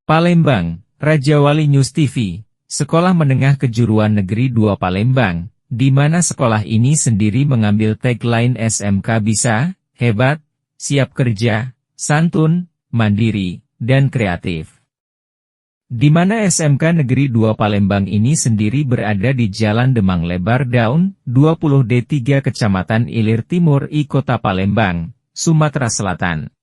Palembang, Raja Wali News TV, Sekolah Menengah Kejuruan Negeri 2 Palembang, di mana sekolah ini sendiri mengambil tagline SMK Bisa, Hebat, Siap Kerja, Santun, Mandiri, dan Kreatif. Di mana SMK Negeri 2 Palembang ini sendiri berada di Jalan Demang Lebar Daun, 20D3 Kecamatan Ilir Timur I Kota Palembang, Sumatera Selatan.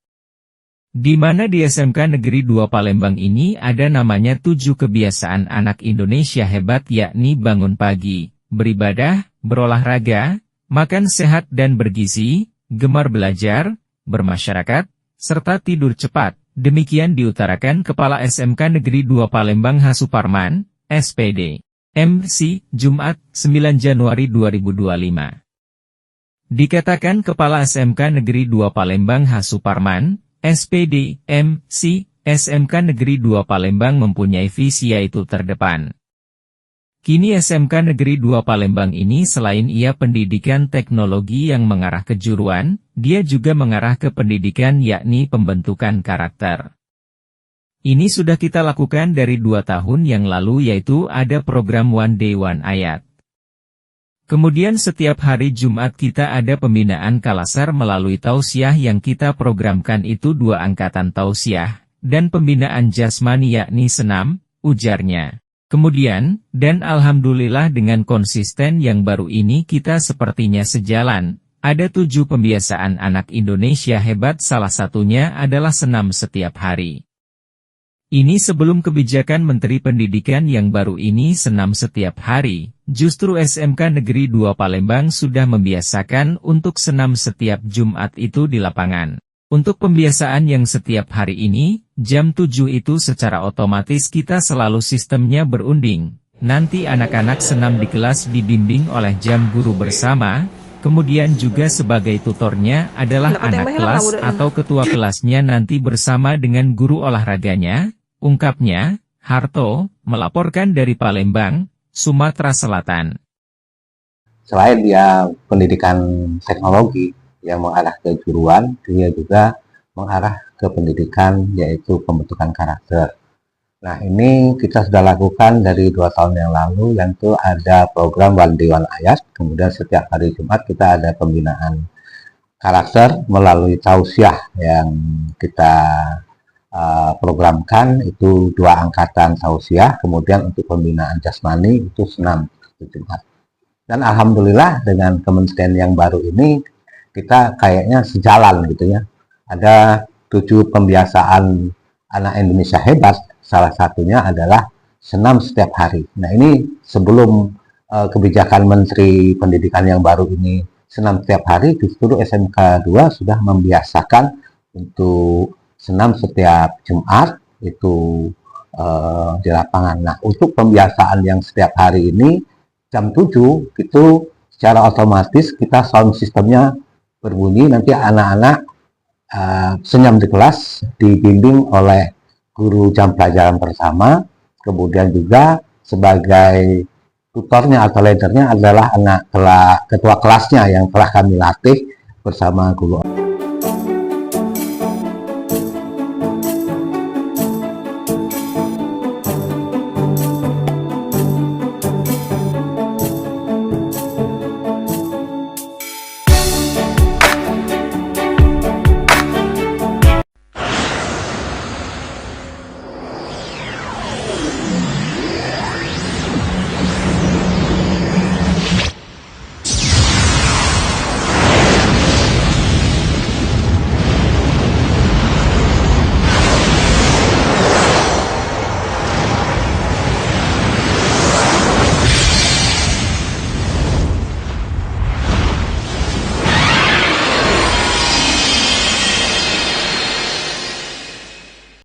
Di mana di SMK Negeri 2 Palembang ini ada namanya 7 kebiasaan anak Indonesia hebat, yakni bangun pagi, beribadah, berolahraga, makan sehat dan bergizi, gemar belajar, bermasyarakat, serta tidur cepat. Demikian diutarakan Kepala SMK Negeri 2 Palembang H. Suparman, SPD, MC, Jumat, 9 Januari 2025. Dikatakan Kepala SMK Negeri 2 Palembang H. Suparman, SPD, MC, SMK Negeri 2 Palembang mempunyai visi yaitu terdepan. Kini SMK Negeri 2 Palembang ini selain ia pendidikan teknologi yang mengarah kejuruan, dia juga mengarah ke pendidikan yakni pembentukan karakter. Ini sudah kita lakukan dari 2 tahun yang lalu yaitu ada program One Day One Ayat. Kemudian setiap hari Jumat kita ada pembinaan kalasar melalui tausiah yang kita programkan itu 2 angkatan tausiah, dan pembinaan jasmani yakni senam, ujarnya. Kemudian, dan alhamdulillah dengan konsisten yang baru ini kita sepertinya sejalan, ada 7 pembiasaan anak Indonesia hebat salah satunya adalah senam setiap hari. Ini sebelum kebijakan Menteri Pendidikan yang baru ini senam setiap hari, justru SMK Negeri 2 Palembang sudah membiasakan untuk senam setiap Jumat itu di lapangan. Untuk pembiasaan yang setiap hari ini, jam 7 itu secara otomatis kita selalu sistemnya berunding. Nanti anak-anak senam di kelas dibimbing oleh jam guru bersama, kemudian juga sebagai tutornya adalah anak kelas atau ketua kelasnya nanti bersama dengan guru olahraganya, ungkapnya. Harto, melaporkan dari Palembang, Sumatera Selatan. Selain dia pendidikan teknologi yang mengarah ke kejuruan, dia juga mengarah ke pendidikan yaitu pembentukan karakter. Nah, ini kita sudah lakukan dari 2 tahun yang lalu, yaitu ada program One Day One Ayat, kemudian setiap hari Jumat kita ada pembinaan karakter melalui tausiah yang kita programkan, itu 2 angkatan tausiah, kemudian untuk pembinaan jasmani itu senam Jumat. Dan alhamdulillah dengan kementerian yang baru ini, kita kayaknya sejalan gitu ya. Ada 7 pembiasaan anak Indonesia hebat, salah satunya adalah senam setiap hari. Nah ini sebelum kebijakan Menteri Pendidikan yang baru ini senam setiap hari, justru SMK 2 sudah membiasakan untuk senam setiap Jumat itu di lapangan. Nah untuk pembiasaan yang setiap hari ini, jam 7 itu secara otomatis kita sound sistemnya berbunyi, nanti anak-anak senyum di kelas dibimbing oleh guru jam pelajaran bersama, kemudian juga sebagai tutornya atau leadernya adalah ketua kelasnya yang telah kami latih bersama guru.